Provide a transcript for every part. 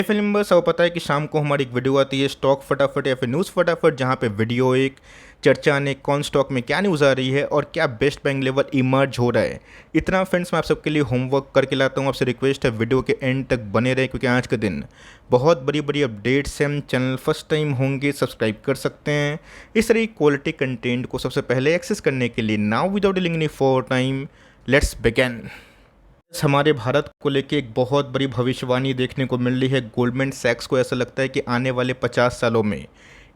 Film सब पता है कि शाम को हमारी एक वीडियो आती है स्टॉक फटाफट या फिर न्यूज़ फटाफट, जहाँ पे वीडियो एक चर्चा ने कौन स्टॉक में क्या न्यूज़ आ रही है और क्या बेस्ट बैंग लेवल इमर्ज हो रहा है। इतना फ्रेंड्स मैं आप सबके लिए होमवर्क करके लाता हूँ। आपसे रिक्वेस्ट है वीडियो के एंड तक बने रहे, क्योंकि आज के दिन बहुत बड़ी बड़ी अपडेट्स हैं। चैनल फर्स्ट टाइम होंगे सब्सक्राइब कर सकते हैं इस तरह क्वालिटी कंटेंट को सबसे पहले एक्सेस करने के लिए। Now without delaying any for time, let's begin. हमारे भारत को लेके एक बहुत बड़ी भविष्यवाणी देखने को मिल रही है। गोल्डमैन सैक्स को ऐसा लगता है कि आने वाले 50 सालों में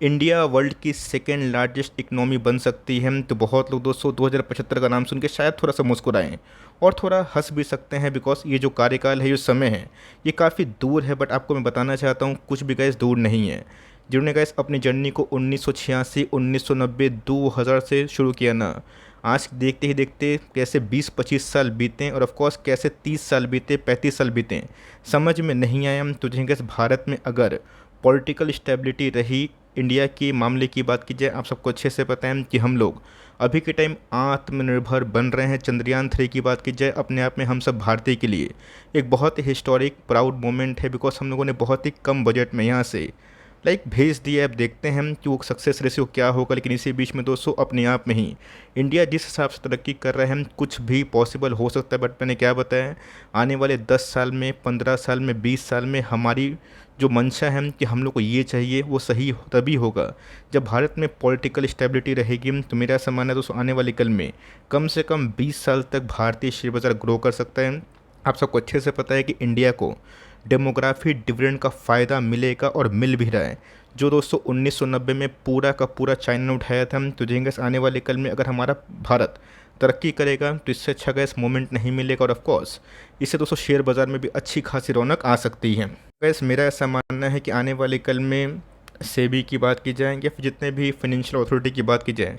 इंडिया वर्ल्ड की सेकेंड लार्जेस्ट इकोनॉमी बन सकती है। तो बहुत लोग दोस्तों 2075 का नाम सुन के शायद थोड़ा सा मुस्कुराएं और थोड़ा हंस भी सकते हैं, बिकॉज ये जो कार्यकाल है, जो समय है, ये काफ़ी दूर है। बट आपको मैं बताना चाहता हूँ कुछ भी गैस दूर नहीं है। जिन्होंने गैस अपनी जर्नी को 1986, 1990, 2000 से शुरू किया ना, आज देखते ही देखते कैसे 20-25 साल बीते और ऑफ कोर्स कैसे 30 साल बीते, 35 साल बीते, समझ में नहीं आया। तो जिनके भारत में अगर पॉलिटिकल स्टेबिलिटी रही, इंडिया के मामले की बात की जाए, आप सबको अच्छे से पता है कि हम लोग अभी के टाइम आत्मनिर्भर बन रहे हैं। चंद्रयान 3 की बात की जाए, अपने आप में हम सब भारतीय के लिए एक बहुत ही हिस्टोरिक प्राउड मोमेंट है, बिकॉज हम लोगों ने बहुत ही कम बजट में यहाँ से भेज दिया। अब देखते हैं कि वो सक्सेस रेशियो क्या होगा। लेकिन इसी बीच में दोस्तों अपने आप में ही इंडिया जिस हिसाब से तरक्की कर रहे हैं, कुछ भी पॉसिबल हो सकता है। बट मैंने क्या बताया, आने वाले 10 साल में, 15 साल में, 20 साल में हमारी जो मंशा है कि हम लोग को ये चाहिए, वो सही तभी होगा जब भारत में पॉलिटिकल स्टेबिलिटी रहेगी। तो मेरा ऐसा मानना है दोस्तों, आने वाले कल में कम से कम 20 साल तक भारतीय शेयर बाज़ार ग्रो कर सकता है। आप सबको अच्छे से पता है कि इंडिया को डेमोग्राफी डिविडेंड का फ़ायदा मिलेगा और मिल भी रहा है, जो दोस्तों 1990 में पूरा का पूरा चाइना ने उठाया था। तो जेंगस आने वाले कल में अगर हमारा भारत तरक्की करेगा तो इससे अच्छा गैस मोमेंट नहीं मिलेगा। और ऑफ कोर्स इससे दोस्तों शेयर बाज़ार में भी अच्छी खासी रौनक आ सकती है। गैस मेरा ऐसा मानना है कि आने वाले कल में सेबी की बात की जाए या फिर जितने भी फाइनेंशियल अथॉरिटी की बात की जाए,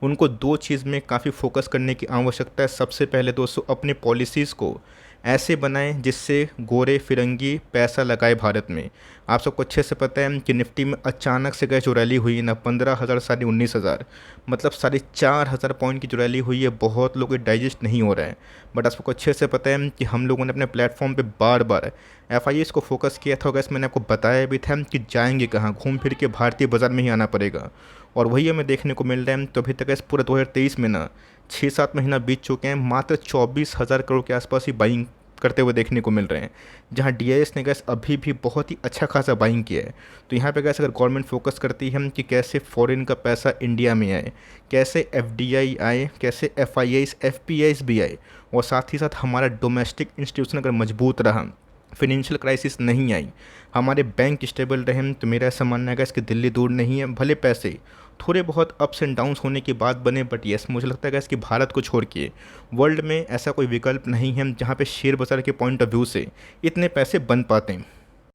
उनको दो चीज़ में काफ़ी फोकस करने की आवश्यकता है। सबसे पहले दोस्तों अपने पॉलिसीज़ को ऐसे बनाएं जिससे गोरे फिरंगी पैसा लगाए भारत में। आप सबको अच्छे से पता है कि निफ्टी में अचानक से गए जो रैली हुई है ना, 15,000 साढ़े 19,000, मतलब 4,500 पॉइंट की जो रैली हुई है, बहुत लोग डाइजेस्ट नहीं हो रहा है। बट आप सबको अच्छे से पता है कि हम लोगों ने अपने प्लेटफॉर्म पे बार बार एफ को फोकस किया था। गैस मैंने आपको बताया भी था कि जाएंगे कहाँ, घूम फिर के भारतीय बाज़ार में ही आना पड़ेगा। और वही हमें देखने को मिल रहा है। तो अभी तक इस पूरे 2023 में ना 6-7 महीना बीत चुके हैं, मात्र 24,000 करोड़ के आसपास ही बाइंग करते हुए देखने को मिल रहे हैं, जहां डीआईएस ने गैस अभी भी बहुत ही अच्छा खासा बाइंग किया है। तो यहाँ पे गैस अगर गवर्नमेंट फोकस करती है कि कैसे फॉरेन का पैसा इंडिया में आए, कैसे एफडीआई आए, कैसे एफआईआईस एफपीआईस भी आए, और साथ ही साथ हमारा डोमेस्टिक इंस्टीट्यूशन अगर मजबूत रहा, फिनेंशियल क्राइसिस नहीं आई, हमारे बैंक स्टेबल रहे, तो मेरा ऐसा मानना है कि दिल्ली दूर नहीं है। भले पैसे थोड़े बहुत अप्स एंड डाउन्स होने की बात बने, बट यस मुझे लगता है कि भारत को छोड़ के वर्ल्ड में ऐसा कोई विकल्प नहीं है जहाँ पे शेयर बाज़ार के पॉइंट ऑफ व्यू से इतने पैसे बन पाते हैं।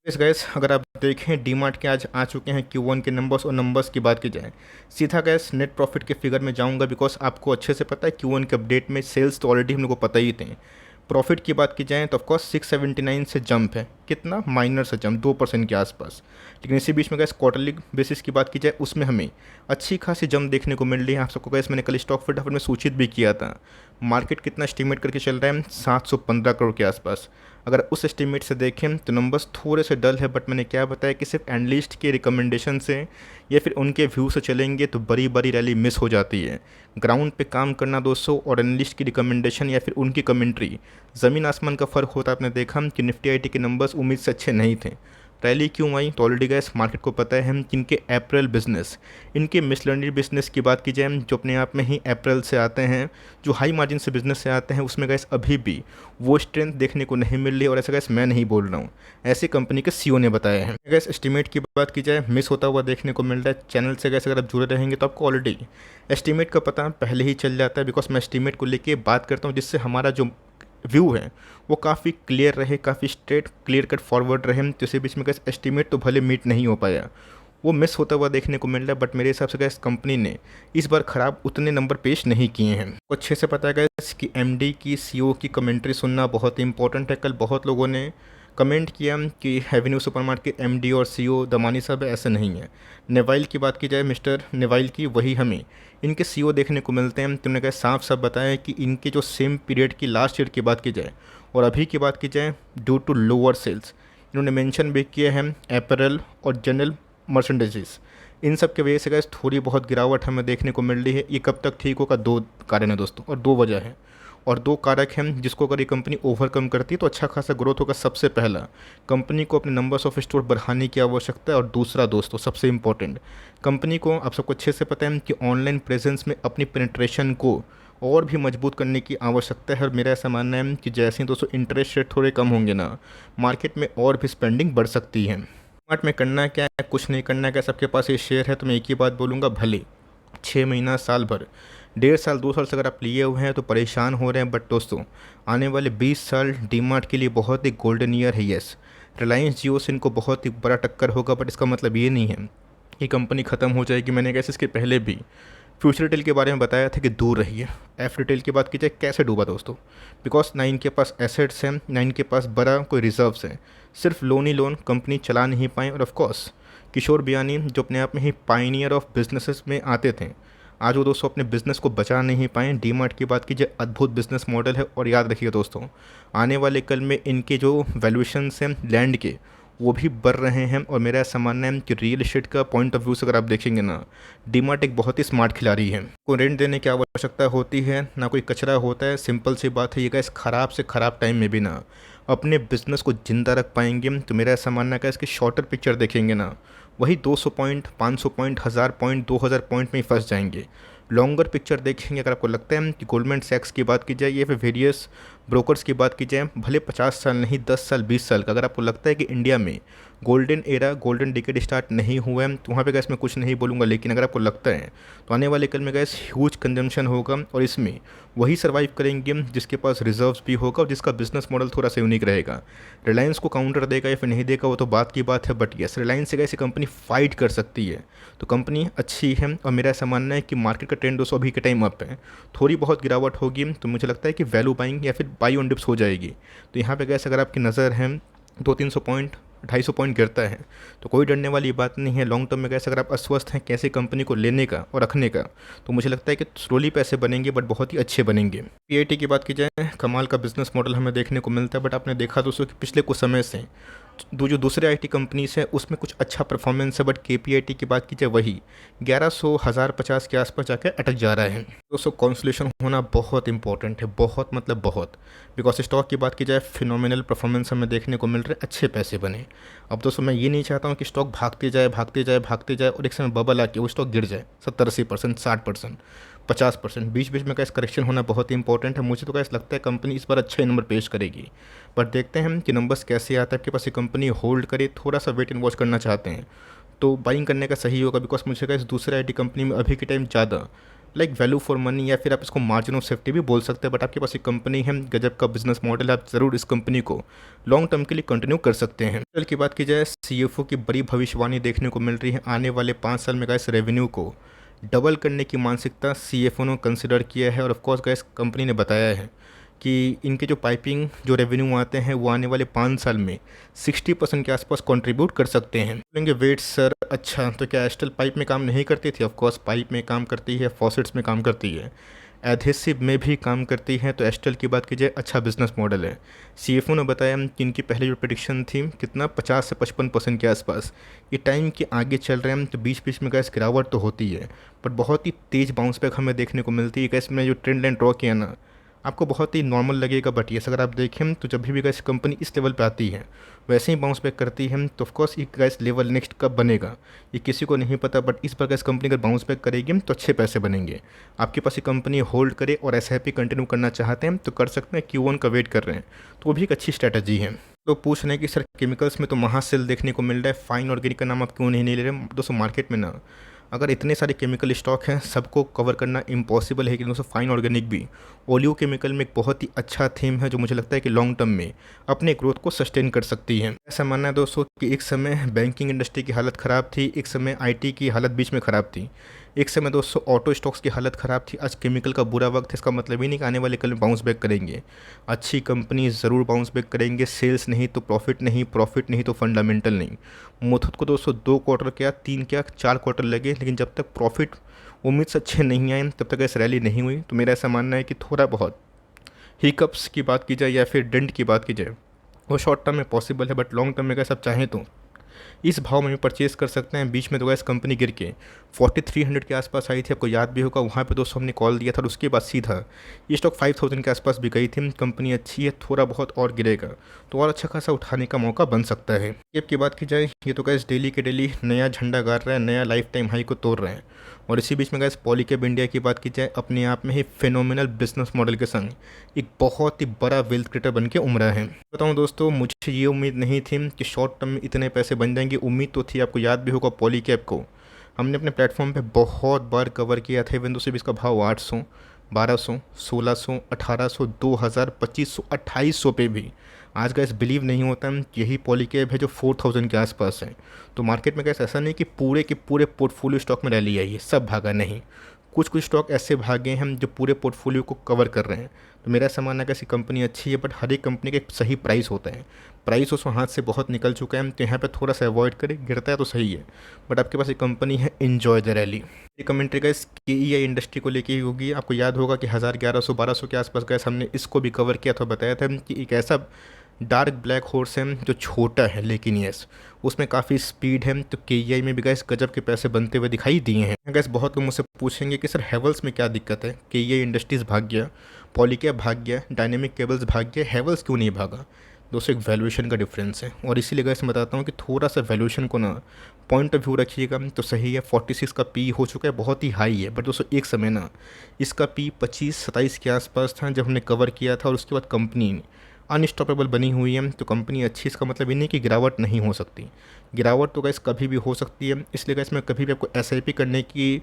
इस गैस अगर आप देखें डीमार्ट के आज आ चुके हैं Q1 के नंबर्स, और नंबर्स की बात की जाए सीधा गैस नेट प्रॉफिट के फिगर में जाऊंगा, बिकॉज आपको अच्छे से पता है Q1 के अपडेट में सेल्स तो ऑलरेडी हम लोग को पता ही थे। प्रॉफिट की बात की जाए तो ऑफकोर्स 679 से जंप है, कितना माइनर से जंप 2% के आसपास। लेकिन इसी बीच में गैस क्वार्टरली बेसिस की बात की जाए, उसमें हमें अच्छी खासी जंप देखने को मिल रही है। आप सबको गैस मैंने कल स्टॉक फटाफट में सूचित भी किया था, मार्केट कितना एस्टिमेट करके चल रहा है, 715 करोड़ के आसपास। अगर उस एस्टिमेट से देखें तो नंबर्स थोड़े से डल है, बट मैंने क्या बताया कि सिर्फ एनालिस्ट के रिकमेंडेशन से या फिर उनके व्यू से चलेंगे तो बड़ी बड़ी रैली मिस हो जाती है। ग्राउंड पे काम करना दोस्तों, और एनालिस्ट की रिकमेंडेशन या फिर उनकी कमेंट्री, ज़मीन आसमान का फ़र्क होता है। आपने देखा कि निफ्टी आईटी के नंबर्स उम्मीद से अच्छे नहीं थे। रैली क्यों आई तो ऑलरेडी गैस मार्केट को पता है कि इनके अप्रैल बिजनेस, इनके मिसलेनियस बिजनेस की बात की जाए जो अपने आप में ही अप्रैल से आते हैं, जो हाई मार्जिन से बिजनेस से आते हैं, उसमें गैस अभी भी वो स्ट्रेंथ देखने को नहीं मिल रही। और ऐसा गैस मैं नहीं बोल रहा हूँ, ऐसी कंपनी के सीईओ ने बताया है। गैस एस्टिमेट की बात की जाए मिस होता हुआ देखने को मिल रहा है। चैनल से गैस अगर आप जुड़े रहेंगे तो आपको ऑलरेडी एस्टिमेट का पता पहले ही चल जाता है, बिकॉज मैं एस्टिमेट को लेके बात करता हूँ जिससे हमारा जो व्यू है वो काफ़ी क्लियर रहे, काफ़ी स्ट्रेट क्लियर कट फॉरवर्ड रहे। तो इसी बीच में गैस एस्टिमेट तो भले मीट नहीं हो पाया, वो मिस होता हुआ देखने को मिल रहा है। बट मेरे हिसाब से गैस कंपनी ने इस बार ख़राब उतने नंबर पेश नहीं किए हैं। तो अच्छे से पता है गैस कि एमडी की सीईओ की कमेंट्री सुनना बहुत इंपॉर्टेंट है। कल बहुत लोगों ने कमेंट किया कि एवेन्यू सुपरमार्केट के एमडी और सीईओ दमानी साहब ऐसे नहीं है। नेवाइल की बात की जाए, मिस्टर नेवाइल की, वही हमें इनके सीईओ देखने को मिलते हैं। तुमने कहा साफ साफ बताया कि इनके जो सेम पीरियड की लास्ट ईयर की बात की जाए और अभी की बात की जाए, ड्यू टू लोअर सेल्स इन्होंने मेंशन भी किए हैं अपैरल और जनरल मर्चेंडाइजेस। इन सब की वजह से गाइस थोड़ी बहुत गिरावट हमें देखने को मिल रही है। ये कब तक ठीक होगा, दो कारण है दोस्तों और दो वजह है और दो कारक हैं जिसको अगर ये कंपनी ओवरकम करती है तो अच्छा खासा ग्रोथ होगा। सबसे पहला, कंपनी को अपने नंबर्स ऑफ स्टोर बढ़ाने की आवश्यकता है और दूसरा दोस्तों सबसे इंपॉर्टेंट, कंपनी को आप सबको अच्छे से पता है कि ऑनलाइन प्रेजेंस में अपनी पेनिट्रेशन को और भी मजबूत करने की आवश्यकता है। और मेरा ऐसा मानना है कि जैसे ही दोस्तों इंटरेस्ट रेट थोड़े कम होंगे ना, मार्केट में और भी स्पेंडिंग बढ़ सकती है। मार्केट में करना क्या है, कुछ नहीं करना क्या, सबके पास ये शेयर है तो मैं एक ही बात बोलूँगा, भले 6 महीना साल भर 1.5 साल 2 साल से अगर आप लिए हुए हैं तो परेशान हो रहे हैं, बट दोस्तों आने वाले 20 साल डीमार्ट के लिए बहुत ही गोल्डन ईयर है। यस, रिलायंस जियो से इनको बहुत ही बड़ा टक्कर होगा, बट इसका मतलब ये नहीं है कि कंपनी ख़त्म हो जाएगी। मैंने कैसे इसके पहले भी फ्यूचर रिटेल के बारे में बताया था कि दूर रहिए। एफ रिटेल की बात की जाए, कैसे डूबा दोस्तों, बिकॉज ना इनके पास एसेट्स हैं ना इनके पास बड़ा कोई रिजर्व्स हैं, सिर्फ लोन ही लोन, कंपनी चला नहीं पाए। और ऑफ कोर्स किशोर बियानी जो अपने आप में ही पायनियर ऑफ बिजनेसेस में आते थे, आज वो दोस्तों अपने बिज़नेस को बचा नहीं पाए। डीमार्ट की बात कीजिए, अद्भुत बिजनेस मॉडल है और याद रखिए दोस्तों आने वाले कल में इनके जो वैल्यूएशंस हैं लैंड के वो भी बढ़ रहे हैं। और मेरा ऐसा मानना है कि रियल एस्टेट का पॉइंट ऑफ व्यू से अगर आप देखेंगे ना, डीमार्ट एक बहुत ही स्मार्ट खिलाड़ी है। को रेंट देने की आवश्यकता होती है ना, कोई कचरा होता है। सिंपल सी बात है, ये गाइस ख़राब से ख़राब टाइम में भी ना अपने बिजनेस को जिंदा रख पाएंगे। तो मेरा ऐसा मानना है कि इसकी शॉर्टर पिक्चर देखेंगे ना, वही 200 पॉइंट 500 पॉइंट 1000 पॉइंट 2000 पॉइंट में ही फंस जाएंगे। लॉन्गर पिक्चर देखेंगे अगर आपको लगता है कि गोल्डमैन सैक्स की बात की जाए या फिर वेरियस ब्रोकर्स की बात की जाए, भले 50 साल नहीं 10 साल 20 साल का, अगर आपको लगता है कि इंडिया में golden era golden decade start नहीं हुआ है तो वहाँ पे गैस मैं कुछ नहीं बोलूँगा। लेकिन अगर आपको लगता है तो आने वाले कल में गैस ह्यूज कंजम्पशन होगा और इसमें वही सर्वाइव करेंगे जिसके पास रिजर्व्स भी होगा और जिसका बिजनेस मॉडल थोड़ा सा यूनिक रहेगा। रिलायंस को काउंटर देगा या फिर नहीं देगा वो तो बात की बात है, बट यस रिलायंस से ऐसी कंपनी फाइट कर सकती है तो कंपनी अच्छी है। और मेरा ऐसा मानना है कि मार्केट का ट्रेंड दोस्तों अभी के टाइम अप है, थोड़ी बहुत गिरावट होगी तो मुझे लगता है कि वैल्यू बाइंग या फिर बाई ऑन डिप्स हो जाएगी। तो यहाँ पे गैस अगर आपकी नज़र है 200-300 पॉइंट 250 पॉइंट गिरता है तो कोई डरने वाली बात नहीं है। लॉन्ग टर्म में कैसे अगर आप अस्वस्थ हैं कैसे कंपनी को लेने का और रखने का, तो मुझे लगता है कि स्लोली पैसे बनेंगे बट बहुत ही अच्छे बनेंगे। पीआईटी की बात की जाए, कमाल का बिजनेस मॉडल हमें देखने को मिलता है, बट आपने देखा दोस्तों कि पिछले कुछ समय से जो दूसरे आईटी कंपनीज हैं उसमें कुछ अच्छा परफॉर्मेंस है, बट केपीआईटी की बात की जाए वही 1100 1050 के आसपास जाकर अटक जा रहा है। दोस्तों कॉन्सोलेशन होना बहुत इंपॉर्टेंट है, बहुत मतलब बहुत, बिकॉज स्टॉक की बात की जाए फिनोमिनल परफॉर्मेंस हमें देखने को मिल रहे, अच्छे पैसे बने। अब दोस्तों मैं ये नहीं चाहता हूँ कि स्टॉक भागते जाए भागते जाए भागते जाए और एक समय बबल आके वो स्टॉक गिर जाए 70-80%, 60%, 50%। बीच बीच में कैसे करेक्शन होना बहुत ही इंपॉर्टेंट है। मुझे तो कैसे लगता है कंपनी इस बार अच्छे नंबर पेश करेगी, बट देखते हैं हम कि नंबर्स कैसे आता है। आपके पास ये कंपनी होल्ड करे, थोड़ा सा वेट एंड वॉच करना चाहते हैं तो बाइंग करने का सही होगा, बिकॉज मुझे कैसे दूसरे आईटी कंपनी में अभी के टाइम ज़्यादा लाइक वैल्यू फॉर मनी या फिर आप इसको मार्जिन ऑफ सेफ्टी भी बोल सकते हैं, बट आपके पास एक कंपनी है, गजब का बिजनेस मॉडल है, आप ज़रूर इस कंपनी को लॉन्ग टर्म के लिए कंटिन्यू कर सकते हैं। कल की बात की जाए, सीएफओ की बड़ी भविष्यवाणी देखने को मिल रही है, आने वाले 5 साल में गैस रेवेन्यू को डबल करने की मानसिकता सीएफओ ने कंसिडर किया है। और ऑफ कोर्स गैस कंपनी ने बताया है कि इनके जो पाइपिंग जो रेवेन्यू आते हैं वो आने वाले 5 साल में 60% के आसपास कंट्रीब्यूट कर सकते हैं। बोलेंगे वेट सर, अच्छा तो क्या एस्टल पाइप में काम नहीं करती थी? ऑफ कोर्स पाइप में काम करती है, फॉसेट्स में काम करती है, एडहेसिव में भी काम करती है। तो एस्टल की बात कीजिए अच्छा बिजनेस मॉडल है। सीएफओ ने बताया कि इनकी पहले जो प्रेडिक्शन थी कितना 50 से 55% के आसपास, ये टाइम के आगे चल रहे हैं तो बीच बीच में गैस गिरावट तो होती है बट बहुत ही तेज़ बाउंस बैक हमें देखने को मिलती है। गैस में जो ट्रेंड लाइन ड्रॉ किया ना, आपको बहुत ही नॉर्मल लगेगा, बट ये अगर आप देखें तो जब भी गैस कंपनी इस लेवल पे आती है वैसे ही बाउंस बैक करती है। तो ऑफकोर्स ये गैस लेवल नेक्स्ट कब बनेगा ये किसी को नहीं पता, बट इस बार गैस कंपनी अगर बाउंस बैक करेगी तो अच्छे पैसे बनेंगे। आपके पास ये कंपनी होल्ड करे और एसआईपी कंटिन्यू करना चाहते हैं तो कर सकते हैं, Q1 का वेट कर रहे हैं तो वो भी एक अच्छी स्ट्रैटेजी है। तो पूछ रहे हैं कि सर केमिकल्स में तो महासेल देखने को मिल रहा है, फाइन ऑर्गेनिक का नाम आप क्यों नहीं ले रहे? दोस्तों मार्केट में ना अगर इतने सारे केमिकल स्टॉक हैं सबको कवर करना इम्पॉसिबल है, कि दोस्तों फाइन ऑर्गेनिक भी ओलियो केमिकल में एक बहुत ही अच्छा थीम है जो मुझे लगता है कि लॉन्ग टर्म में अपने ग्रोथ को सस्टेन कर सकती है। ऐसा मानना है दोस्तों कि एक समय बैंकिंग इंडस्ट्री की हालत ख़राब थी, एक समय आईटी की हालत बीच में ख़राब थी, एक समय दोस्तों ऑटो स्टॉक्स की हालत ख़राब थी, आज केमिकल का बुरा वक्त है। इसका मतलब ही नहीं कि आने वाले कल में बाउंस बैक करेंगे, अच्छी कंपनी ज़रूर बाउंस बैक करेंगे। सेल्स नहीं तो प्रॉफिट नहीं, प्रॉफिट नहीं तो फंडामेंटल नहीं। मुथूट को दोस्तों 2 क्वार्टर क्या 3 क्या 4 क्वार्टर लगे, लेकिन जब तक प्रॉफिट उम्मीद से अच्छे नहीं आए तब तक ऐसी रैली नहीं हुई। तो मेरा ऐसा मानना है कि थोड़ा बहुत हिकअप्स की बात की जाए या फिर डेंट की बात की जाए वो शॉर्ट टर्म में पॉसिबल है, बट लॉन्ग टर्म में अगर सब चाहें तो इस भाव में भी परचेज़ कर सकते हैं। बीच में तो गैस कंपनी गिर के 4300 के आसपास आई थी, आपको याद भी होगा। वहाँ पे दोस्तों हमने कॉल दिया था और उसके बाद सीधा ये स्टॉक 5000 के आसपास भी गई थी। कंपनी अच्छी है, थोड़ा बहुत और गिरेगा तो और अच्छा खासा उठाने का मौका बन सकता है। अब की बात की जाए, ये तो गैस डेली के डेली नया झंडा गाड़ रहा है, नया लाइफ टाइम हाई को तोड़ रहे हैं। और इसी बीच में गैस पॉलीकैब इंडिया की बात की जाए, अपने आप में ही फिनोमिनल बिजनेस मॉडल के संग एक बहुत ही बड़ा वेल्थ क्रिएटर बन के उमरा है। बताऊँ दोस्तों, मुझे ये उम्मीद नहीं थी कि शॉर्ट टर्म में इतने पैसे बन जाएंगे। उम्मीद तो थी, आपको याद भी होगा पॉलीकैब को हमने अपने प्लेटफॉर्म पे बहुत बार कवर किया था। इवन तो सिर्फ इसका भाव 800, 1200, 1600, 1800, 2000, 2500, 2800 पे भी आज गैस बिलीव नहीं होता है यही पॉलीकैब है जो 4000 के आसपास है। तो मार्केट में गैस ऐसा नहीं कि पूरे के पूरे पोर्टफोलियो स्टॉक में रैली आई है, सब भागा नहीं। कुछ कुछ स्टॉक ऐसे भागे हैं जो पूरे पोर्टफोलियो को कवर कर रहे हैं। तो मेरा ऐसा मानना है कि ऐसी कंपनी अच्छी है, बट हर एक कंपनी का एक सही प्राइस होता है। प्राइस उसको हाथ से बहुत निकल चुका है, तो यहाँ पे थोड़ा सा अवॉइड करें, गिरता है तो सही है। बट आपके पास एक कंपनी है एन्जॉय द रैली। ये कमेंट्री गैस KEI इंडस्ट्री को लेके ही होगी। आपको याद होगा कि 1000, 1100, 1200 के आसपास गैस हमने इसको भी कवर किया था, बताया था कि एक ऐसा डार्क ब्लैक हॉर्स है जो छोटा है लेकिन यस उसमें काफ़ी स्पीड है। तो KEI में भी गैस गजब के पैसे बनते हुए दिखाई दिए हैं। गैस बहुत लोग मुझसे पूछेंगे कि सर हैवल्स में क्या दिक्कत है, KEI इंडस्ट्रीज़ भाग गया, पॉलीकैब भाग गया, डायनेमिक केबल्स भाग गया, हैवल्स क्यों नहीं भागा। दोस्तों एक वैल्यूएशन का डिफरेंस है, और इसीलिए गैस मैं बताता हूँ कि थोड़ा सा वैल्यूएशन को ना पॉइंट ऑफ व्यू रखिएगा तो सही है। 46 का पी हो चुका है, बहुत ही हाई है। बट दोस्तों एक समय ना इसका पी 25-27 के आसपास था जब हमने कवर किया था, और उसके बाद कंपनी अनस्टॉपेबल बनी हुई है। तो कंपनी अच्छी, इसका मतलब ये नहीं कि गिरावट नहीं हो सकती। गिरावट तो गैस कभी भी हो सकती है। इसलिए गैस मैं कभी भी आपको SIP करने की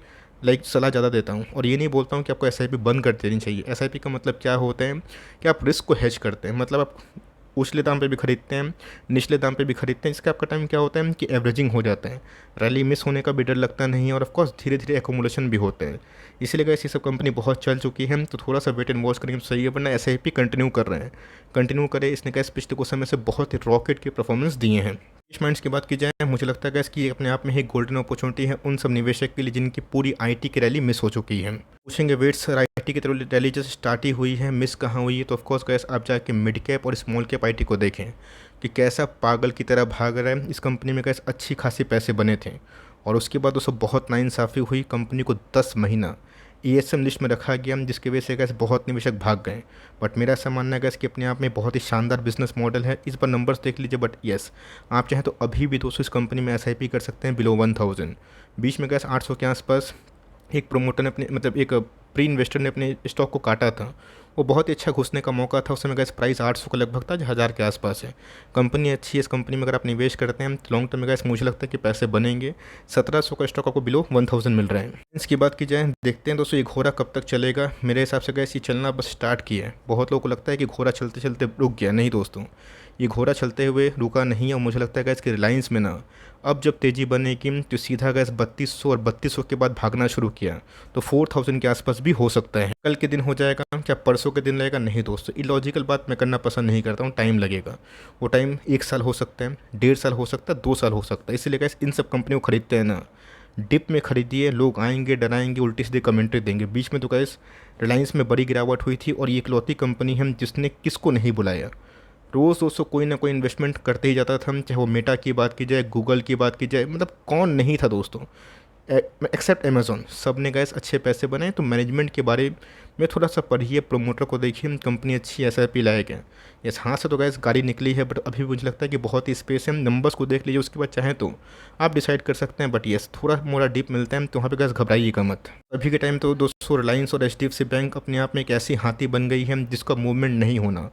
सलाह ज़्यादा देता हूँ, और ये नहीं बोलता हूँ कि आपको SIP बंद कर देनी चाहिए। SIP का मतलब क्या होता है कि आप रिस्क को हेज करते हैं, मतलब आप उछले दाम पे भी खरीदते हैं, निचले दाम पे भी खरीदते हैं। इसका आपका टाइम क्या होता है कि एवरेजिंग हो जाता है, रैली मिस होने का भी डर लगता नहीं है, और ऑफकोर्स धीरे धीरे एकोमुलेशन भी होते हैं। इसीलिए गैस ये सब कंपनी बहुत चल चुकी है, तो थोड़ा सा वेट एंड वॉच करेंगे तो सही है। वरना SIP कंटिन्यू कर रहे हैं, कंटिन्यू करें। इसने गैस पिछले कुछ समय से बहुत ही रॉकेट की परफॉर्मेंस दिए हैं। इन्वेस्टमेंट्स की बात की जाए, मुझे लगता है गैस कि ये अपने आप में ही गोल्डन अपॉर्चुनिटी है उन सब निवेशक के लिए जिनकी पूरी IT की रैली मिस हो चुकी है। पूछेंगे वेट्स सर IT की तरह रैली जैसे स्टार्ट ही हुई है, मिस कहाँ हुई है। तो ऑफकोर्स गैस आप जाके मिड कैप और स्मॉल कैप IT को देखें कि कैसा पागल की तरह भाग रहा है। इस कंपनी में गैस अच्छी खासी पैसे बने थे, और उसके बाद दोस्तों बहुत नाइंसाफ़ी हुई। कंपनी को 10 महीना ESM लिस्ट में रखा गया, जिसकी वजह से गैस बहुत निवेशक भाग गए। बट मेरा ऐसा मानना है गैस कि अपने आप में बहुत ही शानदार बिजनेस मॉडल है। इस पर नंबर्स देख लीजिए। बट यस आप चाहें तो अभी भी दोस्तों इस कंपनी में SIP कर सकते हैं बिलो 1000। बीच में गैस 800 के आसपास एक प्रोमोटर ने अपने एक प्री इन्वेस्टर ने अपने स्टॉक को काटा था। वो बहुत ही अच्छा घुसने का मौका था। उस समय गैस प्राइस 800 का लगभग था, जो 1000 के आसपास है। कंपनी अच्छी है, इस कंपनी में अगर आप निवेश करते हैं तो लॉन्ग टर्म में गैस मुझे लगता है कि पैसे बनेंगे। 1700 का स्टॉक आपको बिलो 1000 मिल रहा है। इसकी बात की जाए, देखते हैं दोस्तों ये घोड़ा कब तक चलेगा। मेरे हिसाब से गैस ये चलना बस स्टार्ट किया है। बहुत लोगों को लगता है कि घोड़ा चलते चलते रुक गया, नहीं दोस्तों, ये घोड़ा चलते हुए रुका नहीं है। और मुझे लगता है गैस कि रिलायंस में ना अब जब तेज़ी बनेगी तो सीधा गैस 3200 और 3200 के बाद भागना शुरू किया तो 4000 के आसपास भी हो सकता है। कल के दिन हो जाएगा, क्या परसों के दिन लगेगा, नहीं दोस्तों, इलॉजिकल बात मैं करना पसंद नहीं करता हूँ। टाइम लगेगा, वो टाइम 1 साल हो सकता है, 1.5 साल हो सकता है, 2 साल हो सकता है। इसीलिए गैस इन सब कंपनियों को खरीदते हैं ना, डिप में खरीदिए। लोग आएंगे, डराएंगे, उल्टी सीधी कमेंट्री देंगे। बीच में तो गैस रिलायंस में बड़ी गिरावट हुई थी, और ये इकलौती कंपनी है जिसने किसको नहीं बुलाया। रोज़ दोस्तों कोई ना कोई इन्वेस्टमेंट करते ही जाता था, चाहे वो मेटा की बात की जाए, गूगल की बात की जाए, मतलब कौन नहीं था दोस्तों, एक्सेप्ट अमेज़ॉन। सब ने गैस अच्छे पैसे बनाए। तो मैनेजमेंट के बारे में थोड़ा सा पढ़िए, प्रोमोटर को देखिए, कंपनी अच्छी SIP लायक है। यस हाथ से तो गैस गाड़ी निकली है, बट अभी मुझे लगता है कि बहुत ही स्पेस है। नंबर्स को देख लीजिए, उसके बाद चाहें तो आप डिसाइड कर सकते हैं। बट यस थोड़ा मोड़ा डीप मिलता है तो वहाँ पे गैस घबराइएगा मत। अभी के टाइम तो दोस्तों रिलायंस और HDFC बैंक अपने आप में एक ऐसी हाथी बन गई है जिसका मूवमेंट नहीं होना,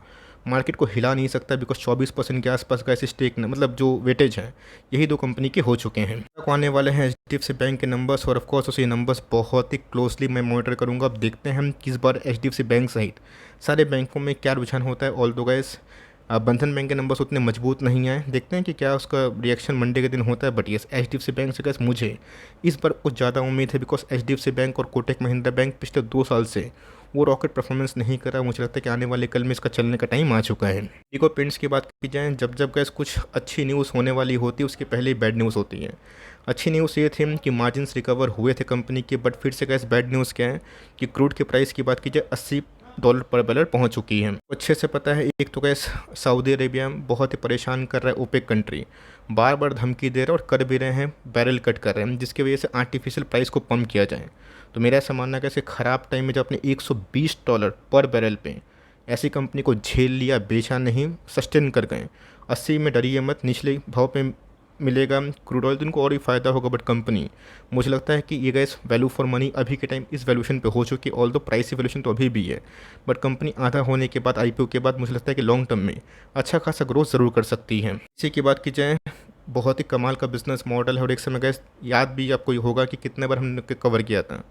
मार्केट को हिला नहीं सकता। बिकॉज 24% के आसपास का ऐसे स्टेक मतलब जो वेटेज है यही दो कंपनी के हो चुके हैं। तक आने वाले हैं HDFC बैंक के नंबर्स, और ऑफकोर्स उसे नंबर्स बहुत ही क्लोजली मैं मॉनिटर करूंगा। अब देखते हैं हम किस बार HDFC बैंक सहित सारे बैंकों में क्या रुझान होता है। ऑल दो गैस बंधन बैंक के नंबर्स उतने मजबूत नहीं आए, देखते हैं कि क्या उसका रिएक्शन मंडे के दिन होता है। बट यस HDFC बैंक से गैस मुझे इस बार कुछ ज़्यादा उम्मीद है, बिकॉज HDFC बैंक और कोटक महिंद्रा बैंक पिछले 2 साल से वो रॉकेट परफॉर्मेंस नहीं कर रहा। मुझे लगता है कि आने वाले कल में इसका चलने का टाइम आ चुका है। इको पेंट्स की बात की जाए, जब जब गैस कुछ अच्छी न्यूज़ होने वाली होती है उसके पहले ही बैड न्यूज़ होती है। अच्छी न्यूज़ ये थी कि मार्जिन्स रिकवर हुए थे कंपनी के, बट फिर से गैस बैड न्यूज़ क्या है कि क्रूड के प्राइस की बात की जाए डॉलर पर बैरल पहुंच चुकी है। अच्छे से पता है, एक तो गैस सऊदी अरेबिया बहुत ही परेशान कर रहा है ओपेक कंट्री, बार बार धमकी दे रहे हैं और कर भी रहे हैं, बैरल कट कर रहे हैं, जिसकी वजह से आर्टिफिशियल प्राइस को पम्प किया जाए। तो मेरा ऐसा मानना है कि ऐसे ख़राब टाइम में जब अपने $120 पर बैरल पे ऐसी कंपनी को झेल लिया, बेचा नहीं, सस्टेन कर गए, 80 में डरिए मत, निचले भाव पे मिलेगा क्रूड ऑयल तो इनको और भी फ़ायदा होगा। बट कंपनी, मुझे लगता है कि ये गैस वैल्यू फॉर मनी अभी के टाइम इस वैल्यूशन पे हो चुकी है, ऑल दो प्राइस वैल्यूशन तो अभी भी है, बट कंपनी आधा होने के बाद आईपीओ के बाद मुझे लगता है कि लॉन्ग टर्म में अच्छा खासा ग्रोथ ज़रूर कर सकती है। इसी की बात की जाए, बहुत ही कमाल का बिजनेस मॉडल है और एक समय गैस याद भी आपको होगा कि कितने बार हमने कवर किया था,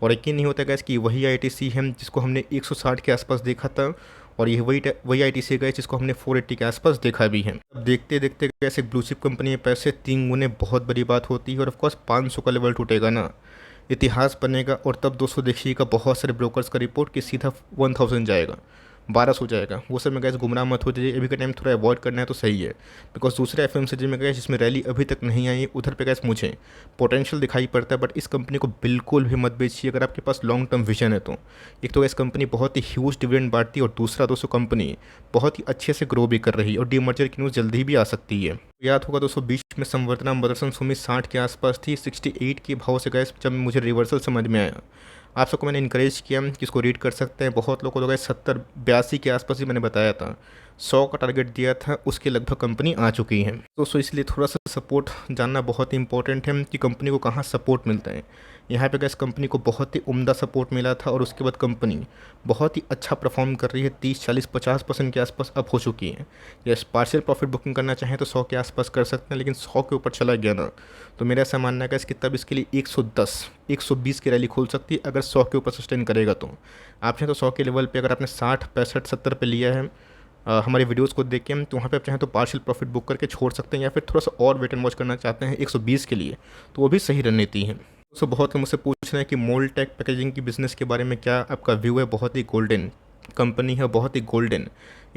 और यकीन नहीं होता गैस कि वही आईटीसी है जिसको हमने 160 के आसपास देखा था, और ये वही आईटीसी गए जिसको हमने 480 के आसपास देखा भी है। अब देखते देखते कैसे ब्लू चिप कंपनी में पैसे 3 गुने बहुत बड़ी बात होती है, और ऑफकोर्स 500 का लेवल टूटेगा ना, इतिहास बनेगा, और तब दोस्तों देखिएगा बहुत सारे ब्रोकर्स का रिपोर्ट कि सीधा 1000 जाएगा, 1200 जाएगा। वो सब में गैस गुमराह मत हो जाइए, अभी का टाइम थोड़ा अवॉइड करना है तो सही है, बिकॉज दूसरे एफएमसीजी में गए जिसमें रैली अभी तक नहीं आई, उधर पे गैस मुझे पोटेंशियल दिखाई पड़ता है। बट इस कंपनी को बिल्कुल भी मत बेचिए अगर आपके पास लॉन्ग टर्म विजन है तो। एक तो गैस कंपनी बहुत ही ह्यूज डिविडेंड बांटती है, और दूसरा दोस्तों कंपनी बहुत ही अच्छे से ग्रो भी कर रही है, और डीमर्जर की न्यूज़ जल्दी भी आ सकती है। याद होगा दोस्तों, बीच में संवर्धना मदरसन सुमित 60 के आसपास थी, 68 के भाव से गैस जब मुझे रिवर्सल समझ में आया, आप सबको मैंने इनकरेज किया कि इसको रीड कर सकते हैं। बहुत लोगों को गए 70-82 के आसपास ही मैंने बताया था, 100 का टारगेट दिया था, उसके लगभग कंपनी आ चुकी है। तो इसलिए थोड़ा सा सपोर्ट जानना बहुत ही इंपॉर्टेंट है कि कंपनी को कहाँ सपोर्ट मिलता है। यहाँ पे गैस कंपनी को बहुत ही उम्दा सपोर्ट मिला था, और उसके बाद कंपनी बहुत ही अच्छा परफॉर्म कर रही है, 30-40-50% के आसपास अप हो चुकी है। यस, पार्शियल प्रॉफिट बुकिंग करना चाहें तो 100 के आसपास कर सकते हैं, लेकिन 100 के ऊपर चला गया ना तो मेरा ऐसा मानना है कि तब इसके लिए 110-120 की रैली खोल सकती है अगर 100 के ऊपर सस्टेन करेगा। तो आप चाहें तो 100 के लेवल पे अगर आपने 60, 65, 70 पे लिया है हमारे वीडियोस को देख के, तो वहाँ पे आप चाहें तो पार्शियल प्रॉफिट बुक करके छोड़ सकते हैं, या फिर थोड़ा सा और वेट एंड वॉच करना चाहते हैं 120 के लिए, तो वो भी सही रणनीति है। तो बहुत लोग मुझसे पूछ रहे हैं कि मोल्टेक पैकेजिंग की बिज़नेस के बारे में क्या आपका व्यू है। बहुत ही गोल्डन कंपनी है, बहुत ही गोल्डन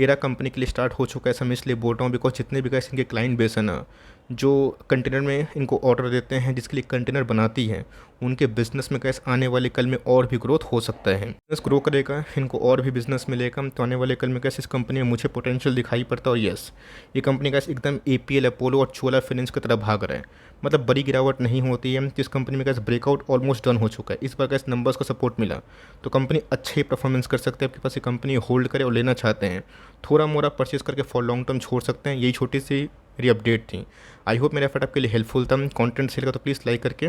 एरा कंपनी के लिए स्टार्ट हो चुका है। ऐसा मैं इसलिए बोल रहा हूँ बिकॉज जितने भी गैस इनके क्लाइंट बेस है ना, जो कंटेनर में इनको ऑर्डर देते हैं, जिसके लिए कंटेनर बनाती है, उनके बिज़नेस में गैस आने वाले कल में और भी ग्रोथ हो सकता है। बिजनेस ग्रो करेगा, इनको और भी बिजनेस मिलेगा, तो आने वाले कल में गैस इस कंपनी में मुझे पोटेंशियल दिखाई पड़ता है। और यस, ये कंपनी गैस एकदम APL, अपोलो और चोला फाइनेंस की तरह भाग रहा है, मतलब बड़ी गिरावट नहीं होती है। तो इस कंपनी में गैस ब्रेकआउट ऑलमोस्ट डन हो चुका है, इस बार गैस नंबर्स का सपोर्ट मिला तो कंपनी अच्छे ही परफॉर्मेंस कर सकते हैं। आपके पास ये कंपनी होल्ड करे और लेना चाहते हैं, थोड़ा मोड़ा परचेज करके फॉर लॉन्ग टर्म छोड़ सकते हैं। यही छोटी सी मेरी अपडेट थी। आई होप मेरा एफर्ट आपके लिए हेल्पफुल था। कंटेंट सही लगा तो प्लीज़ लाइक करके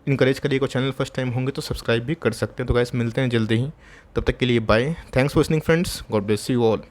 इनकरेज करिएगा। चैनल फर्स्ट टाइम होंगे तो सब्सक्राइब भी कर सकते हैं। तो गाइस मिलते हैं जल्दी ही, तब तक के लिए bye. Thanks for listening friends, God bless you all.